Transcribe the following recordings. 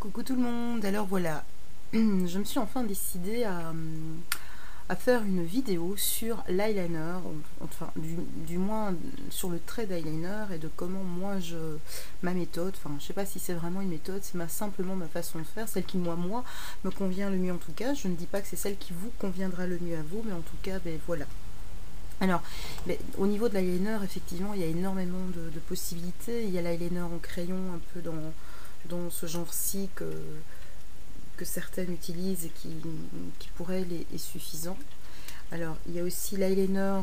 Coucou tout le monde, alors voilà, je me suis enfin décidée à faire une vidéo sur l'eyeliner, enfin du moins sur le trait d'eyeliner et de comment moi ma méthode, enfin je sais pas si c'est vraiment une méthode, c'est simplement ma façon de faire, celle qui moi me convient le mieux en tout cas. Je ne dis pas que c'est celle qui vous conviendra le mieux à vous, mais en tout cas ben voilà. Alors, au niveau de l'eyeliner, effectivement, il y a énormément de possibilités. Il y a l'eyeliner en crayon, un peu dans ce genre-ci que certaines utilisent et qui pour elles est suffisant. Alors, il y a aussi l'eyeliner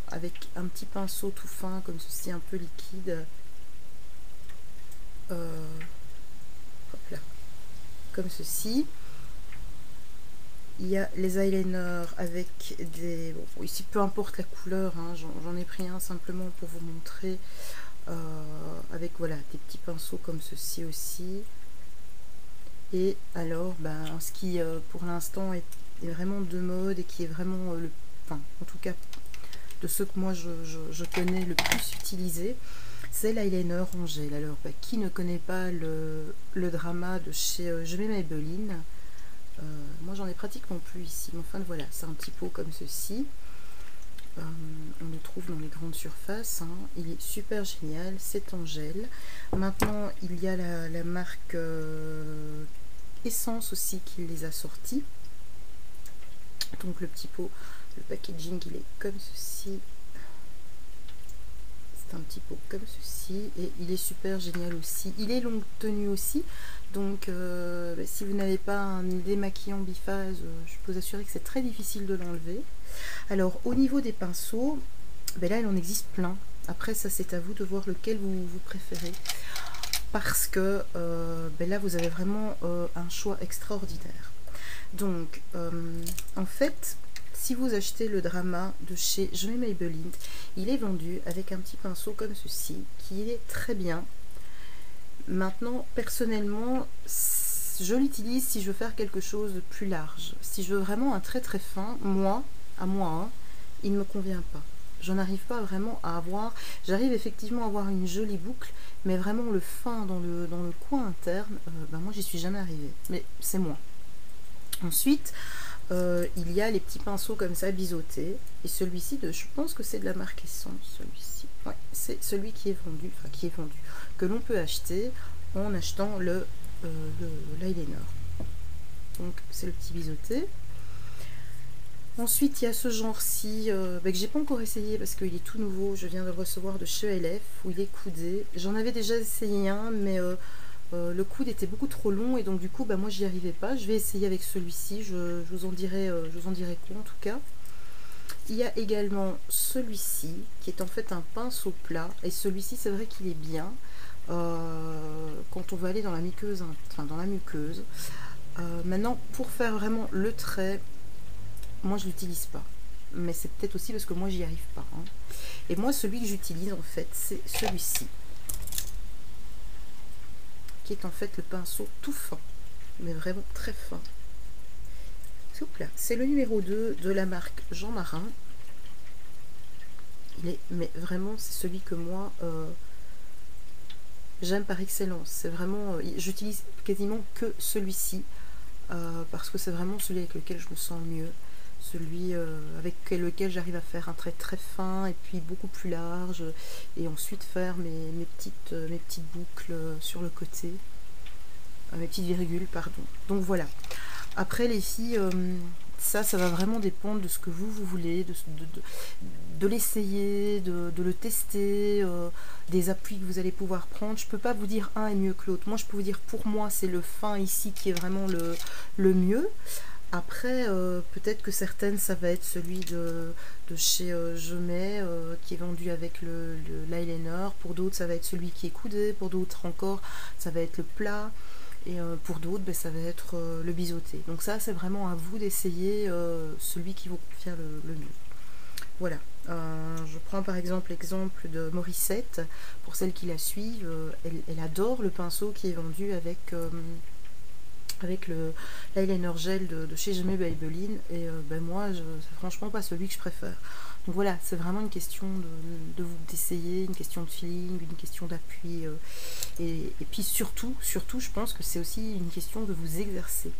avec un petit pinceau tout fin, comme ceci, un peu liquide. Hop là, comme ceci. Il y a les eyeliners avec des... Bon, ici, peu importe la couleur, hein, j'en ai pris un simplement pour vous montrer. Avec voilà, des petits pinceaux comme ceci aussi. Et alors, ce qui pour l'instant est vraiment de mode et qui est vraiment enfin, en tout cas de ceux que moi je connais le plus utilisé, c'est l'eyeliner en gel. Alors, qui ne connaît pas le drama de chez Je mets Maybelline, moi j'en ai pratiquement plus ici, mais enfin voilà, c'est un petit pot comme ceci. On le trouve dans les grandes surfaces, hein. Il est super génial, c'est en gel. Maintenant il y a la marque Essence aussi qui les a sortis. Donc le petit pot, le packaging il est comme ceci. C'est un petit pot comme ceci et il est super génial aussi. Il est longue tenue aussi, donc si vous n'avez pas un démaquillant biphase, je peux vous assurer que c'est très difficile de l'enlever. Alors au niveau des pinceaux, là il en existe plein. Après ça c'est à vous de voir lequel vous préférez, parce que là vous avez vraiment un choix extraordinaire. Donc en fait, si vous achetez le drama de chez Je mets Maybelline, il est vendu avec un petit pinceau comme ceci, qui est très bien. Maintenant, personnellement, je l'utilise si je veux faire quelque chose de plus large. Si je veux vraiment un trait très fin, à moi, hein, il ne me convient pas. J'en arrive pas vraiment à avoir. J'arrive effectivement à avoir une jolie boucle, mais vraiment le fin dans le coin interne, moi j'y suis jamais arrivée. Mais c'est moi. Ensuite, il y a les petits pinceaux comme ça biseautés, et celui-ci, je pense que c'est de la marque Essence, celui-ci. Ouais, c'est celui qui est vendu, que l'on peut acheter en achetant l'eyeliner. Donc c'est le petit biseauté. Ensuite, il y a ce genre-ci que j'ai pas encore essayé parce qu'il est tout nouveau. Je viens de le recevoir de chez LF, où il est coudé. J'en avais déjà essayé un, mais le coude était beaucoup trop long et donc du coup moi j'y arrivais pas. Je vais essayer avec celui-ci, je vous en dirai quoi en tout cas. Il y a également celui-ci qui est en fait un pinceau plat, et celui-ci c'est vrai qu'il est bien quand on veut aller dans la muqueuse, enfin dans la muqueuse. Maintenant, pour faire vraiment le trait, moi je l'utilise pas, mais c'est peut-être aussi parce que moi j'y arrive pas, hein. Et moi celui que j'utilise en fait c'est celui-ci, qui est en fait le pinceau tout fin, mais vraiment très fin. C'est le numéro 2 de la marque Jean Marin. Mais vraiment c'est celui que moi j'aime par excellence. C'est vraiment, j'utilise quasiment que celui-ci parce que c'est vraiment celui avec lequel je me sens mieux, celui avec lequel j'arrive à faire un trait très fin et puis beaucoup plus large, et ensuite faire mes petites boucles sur le côté, mes petites virgules, pardon. Donc voilà. Après les filles, ça va vraiment dépendre de ce que vous voulez, de l'essayer, de le tester, des appuis que vous allez pouvoir prendre. Je peux pas vous dire un est mieux que l'autre. Moi je peux vous dire, pour moi c'est le fin ici qui est vraiment le mieux. Après peut-être que certaines ça va être celui de chez Je mets, qui est vendu avec l'eyeliner. Pour d'autres ça va être celui qui est coudé, pour d'autres encore ça va être le plat, et pour d'autres ça va être le biseauté. Donc ça c'est vraiment à vous d'essayer celui qui vous convient le mieux. Voilà, je prends par exemple l'exemple de Morissette. Pour celles qui la suivent, elle adore le pinceau qui est vendu avec avec le l'eyeliner gel de chez Jamais Maybelline, et ben moi c'est franchement pas celui que je préfère. Donc voilà, c'est vraiment une question d'essayer, une question de feeling, une question d'appui, et puis surtout je pense que c'est aussi une question de vous exercer.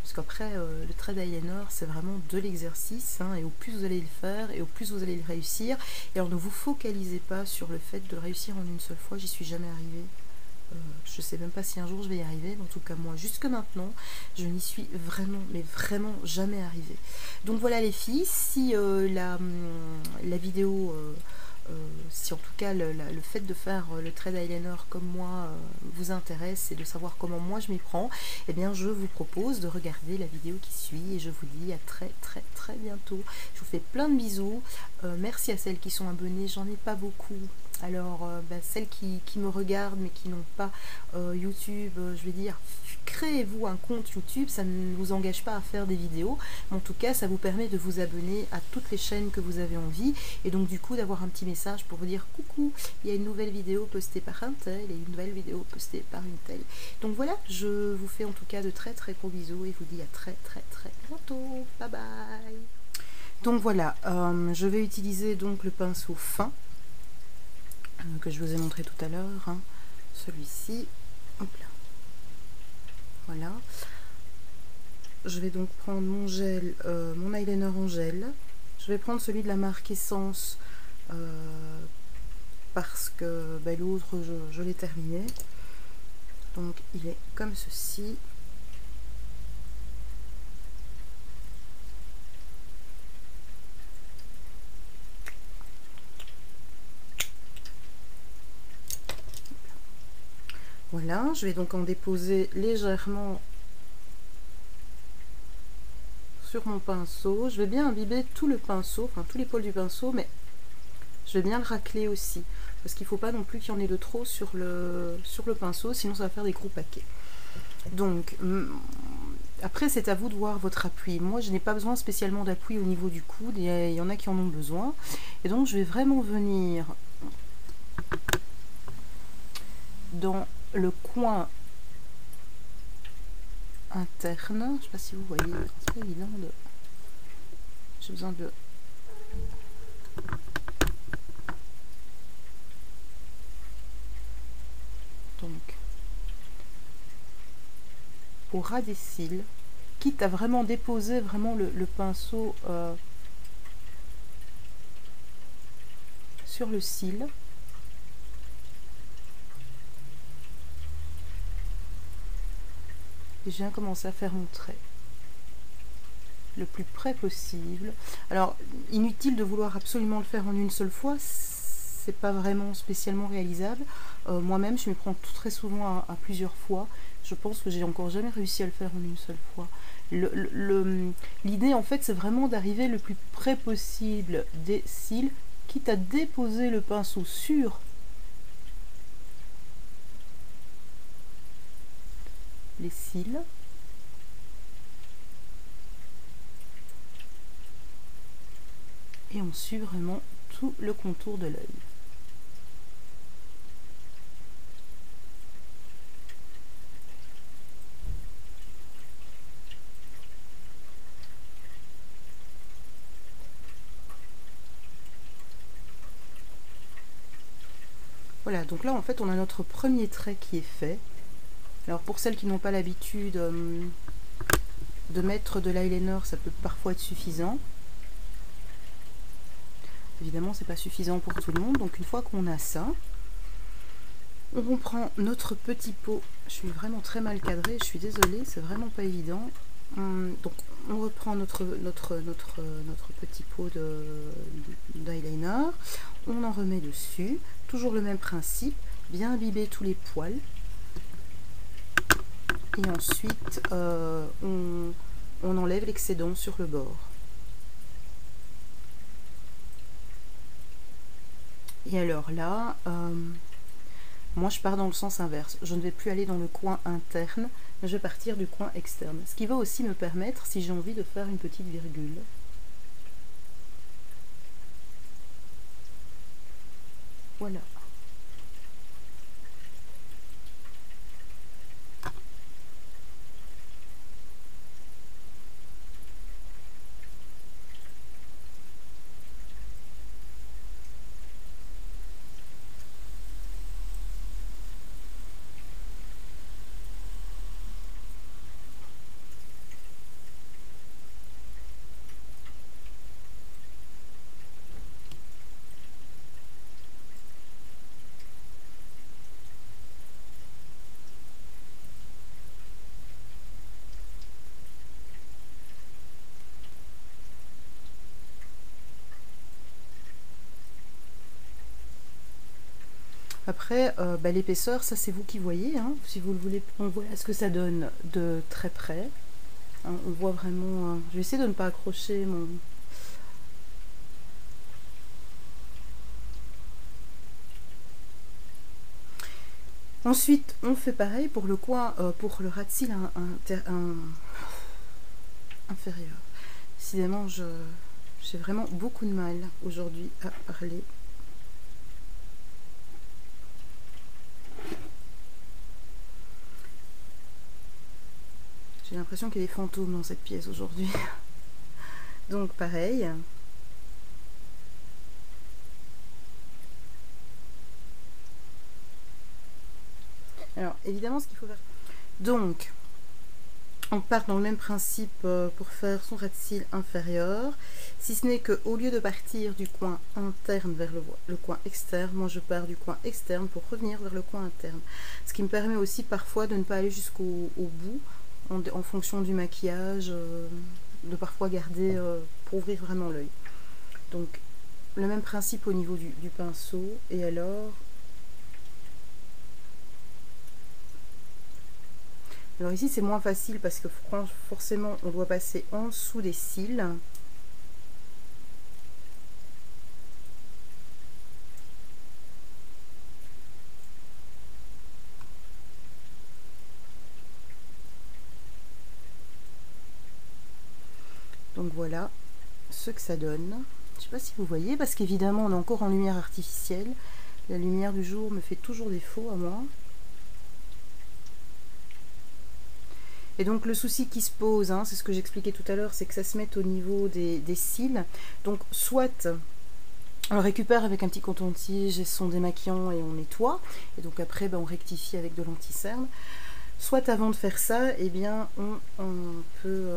Parce qu'après, le trait d'eyeliner, c'est vraiment de l'exercice, hein, et au plus vous allez le faire, et au plus vous allez le réussir. Et alors ne vous focalisez pas sur le fait de réussir en une seule fois, j'y suis jamais arrivée. Je sais même pas si un jour je vais y arriver, mais en tout cas moi jusque maintenant je n'y suis vraiment, mais vraiment jamais arrivée. Donc voilà les filles, si la vidéo, si en tout cas le fait de faire le trait d'eyeliner comme moi vous intéresse, et de savoir comment moi je m'y prends, eh bien je vous propose de regarder la vidéo qui suit, et je vous dis à très très très bientôt. Je vous fais plein de bisous, merci à celles qui sont abonnées, j'en ai pas beaucoup. Alors, celles qui me regardent mais qui n'ont pas YouTube, je vais dire, créez-vous un compte YouTube, ça ne vous engage pas à faire des vidéos, mais en tout cas, ça vous permet de vous abonner à toutes les chaînes que vous avez envie, et donc du coup d'avoir un petit message pour vous dire coucou, il y a une nouvelle vidéo postée par un tel, et une nouvelle vidéo postée par une telle. Donc voilà, je vous fais en tout cas de très très gros bisous, et vous dis à très très très bientôt, bye bye. Donc voilà, je vais utiliser donc le pinceau fin, que je vous ai montré tout à l'heure, hein. Celui-ci, hop là, voilà. Je vais donc prendre mon gel, mon eyeliner en gel. Je vais prendre celui de la marque Essence, parce que l'autre je l'ai terminé. Donc il est comme ceci. Voilà, je vais donc en déposer légèrement sur mon pinceau. Je vais bien imbiber tout le pinceau, enfin tous les pôles du pinceau, mais je vais bien le racler aussi, parce qu'il ne faut pas non plus qu'il y en ait de trop sur le pinceau, sinon ça va faire des gros paquets. Donc après c'est à vous de voir votre appui. Moi je n'ai pas besoin spécialement d'appui au niveau du coude, et il y en a qui en ont besoin, et donc je vais vraiment venir dans le coin interne. Je ne sais pas si vous voyez, c'est pas évident de... J'ai besoin de... Donc, au ras des cils, quitte à vraiment déposer vraiment le pinceau sur le cil. Et je viens commencer à faire mon trait le plus près possible. Alors, inutile de vouloir absolument le faire en une seule fois, c'est pas vraiment spécialement réalisable. Moi-même, je me prends très souvent à plusieurs fois. Je pense que j'ai encore jamais réussi à le faire en une seule fois. L'idée, en fait, c'est vraiment d'arriver le plus près possible des cils, quitte à déposer le pinceau sur les cils. Et on suit vraiment tout le contour de l'œil. Voilà, donc là en fait on a notre premier trait qui est fait. Alors pour celles qui n'ont pas l'habitude de mettre de l'eyeliner, ça peut parfois être suffisant. Évidemment c'est pas suffisant pour tout le monde, donc une fois qu'on a ça, on reprend notre petit pot. Je suis vraiment très mal cadrée, je suis désolée, c'est vraiment pas évident. Donc on reprend notre petit pot d'eyeliner, on en remet dessus, toujours le même principe, bien imbiber tous les poils, et ensuite on enlève l'excédent sur le bord. Et alors là, moi je pars dans le sens inverse, je ne vais plus aller dans le coin interne, mais je vais partir du coin externe, ce qui va aussi me permettre, si j'ai envie, de faire une petite virgule. Voilà. Après, l'épaisseur, ça c'est vous qui voyez, hein, si vous le voulez. Donc voilà ce que ça donne de très près. Hein, on voit vraiment... je vais essayer de ne pas accrocher mon... Ensuite, on fait pareil pour le coin, pour le ras de cils inférieur. Décidément, j'ai vraiment beaucoup de mal aujourd'hui à parler. J'ai l'impression qu'il y a des fantômes dans cette pièce aujourd'hui. Donc pareil. Alors évidemment ce qu'il faut faire. Donc on part dans le même principe pour faire son ras de cils inférieur. Si ce n'est qu'au lieu de partir du coin interne vers le coin externe, moi je pars du coin externe pour revenir vers le coin interne. Ce qui me permet aussi parfois de ne pas aller jusqu'au bout en fonction du maquillage, de parfois garder pour ouvrir vraiment l'œil. Donc le même principe au niveau du pinceau. Et alors ici c'est moins facile parce que forcément on doit passer en dessous des cils. Donc voilà ce que ça donne. Je ne sais pas si vous voyez, parce qu'évidemment on est encore en lumière artificielle. La lumière du jour me fait toujours défaut à moi. Et donc le souci qui se pose, hein, c'est ce que j'expliquais tout à l'heure, c'est que ça se met au niveau des cils. Donc soit on le récupère avec un petit coton-tige et son démaquillant et on nettoie. Et donc après on rectifie avec de l'anti-cerne. Soit avant de faire ça, eh bien on peut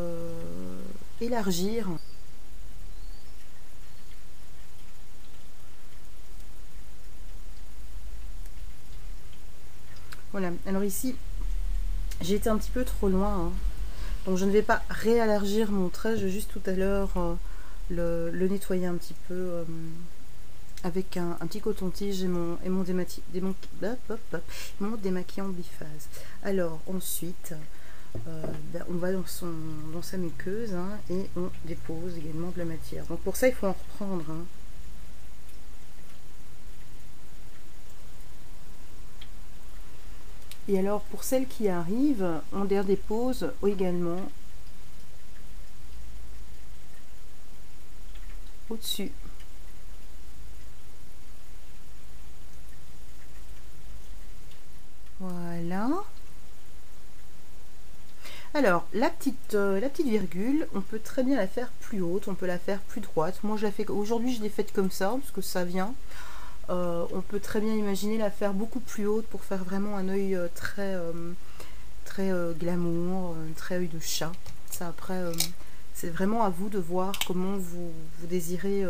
élargir. Voilà, alors ici j'ai été un petit peu trop loin, hein. Donc je ne vais pas réélargir mon trait, je vais juste tout à l'heure le nettoyer un petit peu avec un petit coton-tige et mon démaquillant biphase. Alors ensuite on va dans sa muqueuse, hein, et on dépose également de la matière. Donc pour ça il faut en reprendre, hein. Et alors pour celles qui arrivent, on les dépose également au-dessus. Voilà. Alors la petite virgule, on peut très bien la faire plus haute, on peut la faire plus droite. Moi je la fais aujourd'hui, je l'ai faite comme ça parce que ça vient. On peut très bien imaginer la faire beaucoup plus haute pour faire vraiment un œil très glamour, très œil de chat. Ça après, c'est vraiment à vous de voir comment vous désirez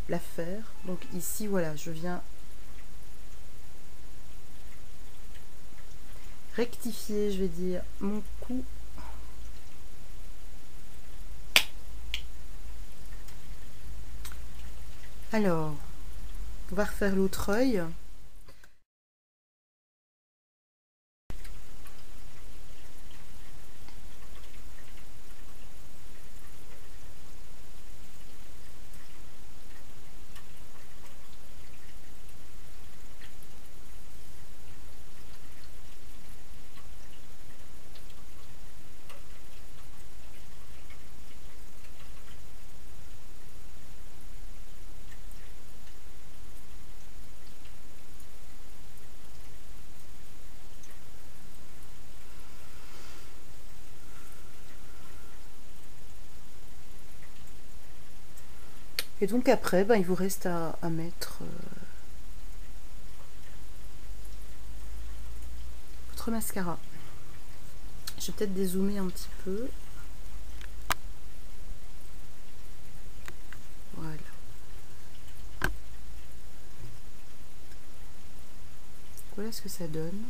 la faire. Donc ici voilà, je viens rectifier, je vais dire, mon cou. Alors, on va refaire l'autre œil. Et donc après, il vous reste à mettre votre mascara. Je vais peut-être dézoomer un petit peu. Voilà. Voilà ce que ça donne.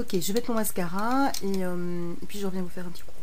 Ok, je vais mettre mon mascara et puis je reviens vous faire un petit coup.